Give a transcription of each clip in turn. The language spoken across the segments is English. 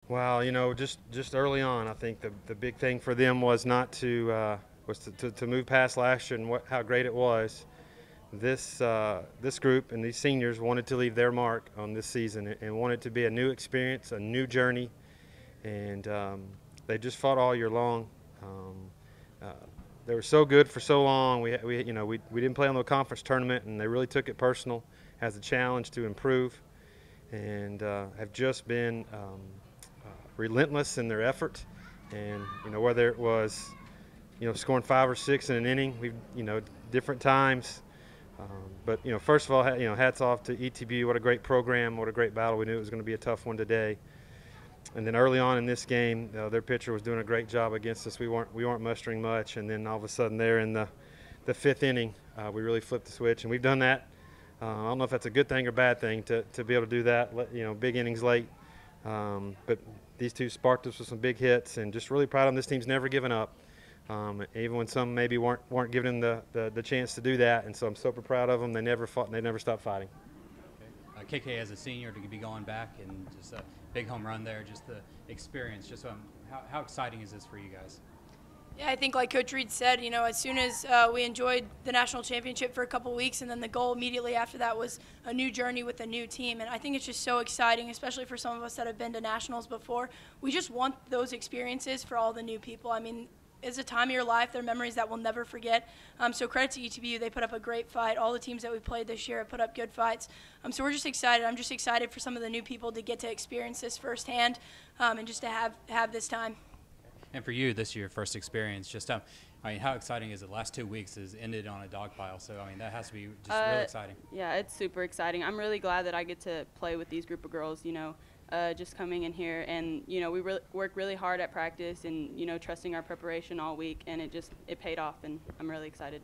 Well, just early on, I think the big thing for them was not to to move past last year and how great it was. This group and these seniors wanted to leave their mark on this season and wanted to be a new experience, a new journey, and they just fought all year long. Um, uh, they were so good for so long. We didn't play on the conference tournament, and they really took it personal as a challenge to improve, and have just been relentless in their effort. And whether it was scoring 5 or 6 in an inning, we've different times. But first of all, hats off to ETBU. What a great program! What a great battle. We knew it was going to be a tough one today. And then early on in this game, their pitcher was doing a great job against us. We weren't mustering much, and then all of a sudden, there in the fifth inning, we really flipped the switch, and we've done that. I don't know if that's a good thing or bad thing to be able to do that. Big innings late, but these two sparked us with some big hits, and just really proud of them. This team's never given up, even when some maybe weren't given them the chance to do that. And so I'm super proud of them. They never fought, and they never stopped fighting. KK as a senior to be going back and just a big home run there, just the experience. Just how exciting is this for you guys? Yeah, I think like Coach Reed said, as soon as we enjoyed the national championship for a couple weeks, and then the goal immediately after that was a new journey with a new team. And I think it's just so exciting, especially for some of us that have been to nationals before. We just want those experiences for all the new people. I mean, it's a time of your life. They're memories that we'll never forget. So credit to ETBU. They put up a great fight. All the teams that we played this year have put up good fights. So we're just excited. I'm just excited for some of the new people to get to experience this firsthand, and just to have this time. And for you, this year, first experience, just how exciting is it? The last 2 weeks has ended on a dog pile, so that has to be just really exciting. Yeah, it's super exciting. I'm really glad that I get to play with these group of girls. Just coming in here, and we work really hard at practice, and trusting our preparation all week, and it paid off, and I'm really excited.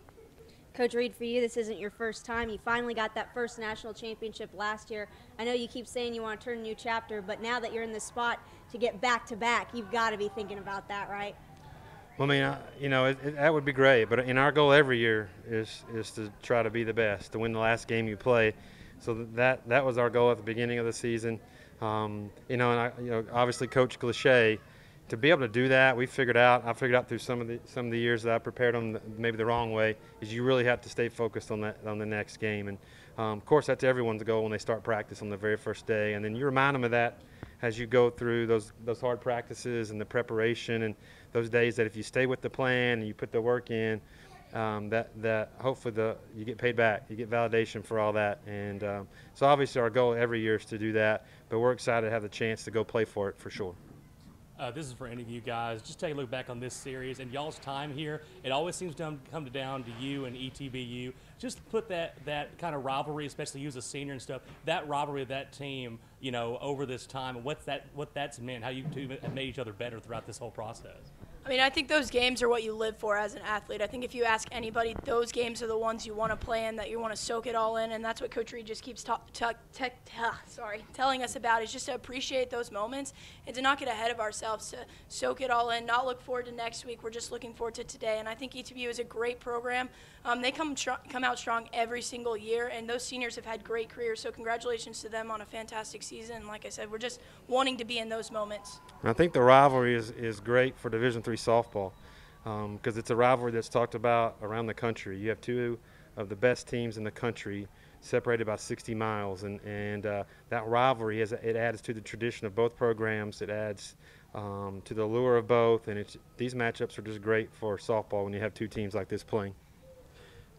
Coach Reed, for you, this isn't your first time. You finally got that first national championship last year. I know you keep saying you want to turn a new chapter, but now that you're in this spot to get back-to-back, you've got to be thinking about that, right? Well, that would be great. But our goal every year is to try to be the best, to win the last game you play. So that was our goal at the beginning of the season. Obviously Coach Glachet, to be able to do that, I figured out through some of the years that I prepared them maybe the wrong way, is you really have to stay focused on the next game. And of course that's everyone's goal when they start practice on the very first day, and then you remind them of that as you go through those hard practices and the preparation and those days, that if you stay with the plan and you put the work in, that hopefully you get paid back, you get validation for all that. And so obviously our goal every year is to do that, but we're excited to have the chance to go play for it for sure. This is for any of you guys. Just take a look back on this series and y'all's time here. It always seems to come down to you and ETBU. Just put that kind of rivalry, especially you as a senior and stuff, that rivalry of that team, over this time, and what that's meant, how you two have made each other better throughout this whole process. I think those games are what you live for as an athlete. I think if you ask anybody, those games are the ones you want to play in, that you want to soak it all in, and that's what Coach Reed just keeps telling us about, is just to appreciate those moments and to not get ahead of ourselves, to soak it all in, not look forward to next week. We're just looking forward to today, and I think ETBU is a great program. They come out strong every single year, and those seniors have had great careers, so congratulations to them on a fantastic season. And like I said, we're just wanting to be in those moments. I think the rivalry is great for Division III softball, because it's a rivalry that's talked about around the country. You have two of the best teams in the country separated by 60 miles, and that rivalry it adds to the tradition of both programs. It adds to the allure of both, and these matchups are just great for softball when you have two teams like this playing.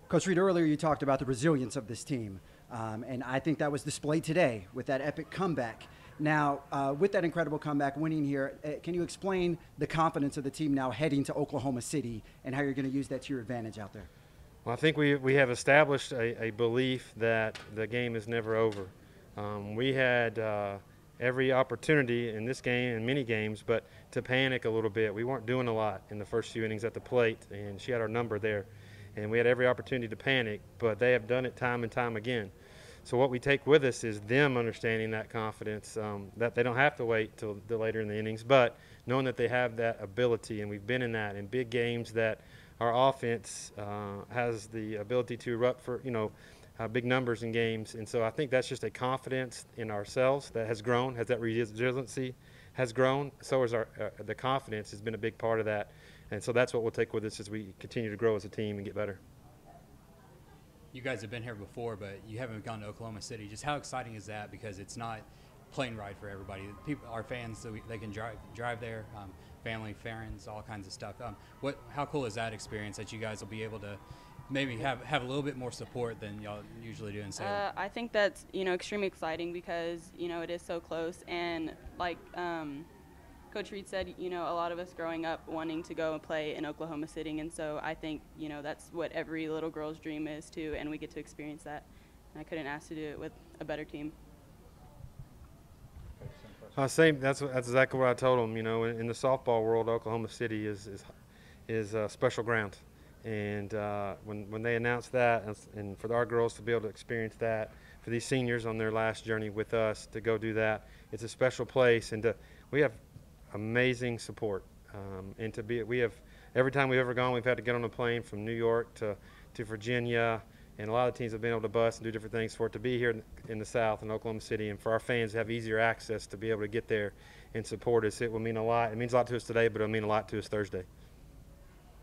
Coach Reed, earlier you talked about the resilience of this team, and I think that was displayed today with that epic comeback. Now, with that incredible comeback, winning here, can you explain the confidence of the team now heading to Oklahoma City and how you're going to use that to your advantage out there? Well, I think we have established a belief that the game is never over. We had every opportunity in this game and many games, but to panic a little bit. We weren't doing a lot in the first few innings at the plate, and she had our number there. And we had every opportunity to panic, but they have done it time and time again. So what we take with us is them understanding that confidence, that they don't have to wait till the later in the innings, but knowing that they have that ability, and we've been in that in big games, that our offense has the ability to erupt for big numbers in games. And so I think that's just a confidence in ourselves that has grown, has that resiliency has grown, so has our the confidence has been a big part of that, and so that's what we'll take with us as we continue to grow as a team and get better. You guys have been here before, but you haven't gone to Oklahoma City. Just how exciting is that? Because it's not plane ride for everybody. People, our fans, so they can drive there, family, friends, all kinds of stuff. How cool is that experience that you guys will be able to maybe have a little bit more support than y'all usually do in Salem? I think that's extremely exciting because it is so close, and like Coach Reed said, a lot of us growing up wanting to go and play in Oklahoma City, and so I think that's what every little girl's dream is too, and we get to experience that. And I couldn't ask to do it with a better team. Same. That's exactly what I told them. In the softball world, Oklahoma City is special ground, and when they announced that, and for our girls to be able to experience that, for these seniors on their last journey with us to go do that, it's a special place, and we have amazing support, and every time we've ever gone, we've had to get on a plane from New York to Virginia. And a lot of teams have been able to bus and do different things for it to be here in the South in Oklahoma City, and for our fans to have easier access to be able to get there and support us. It will mean a lot. It means a lot to us today, but it'll mean a lot to us Thursday.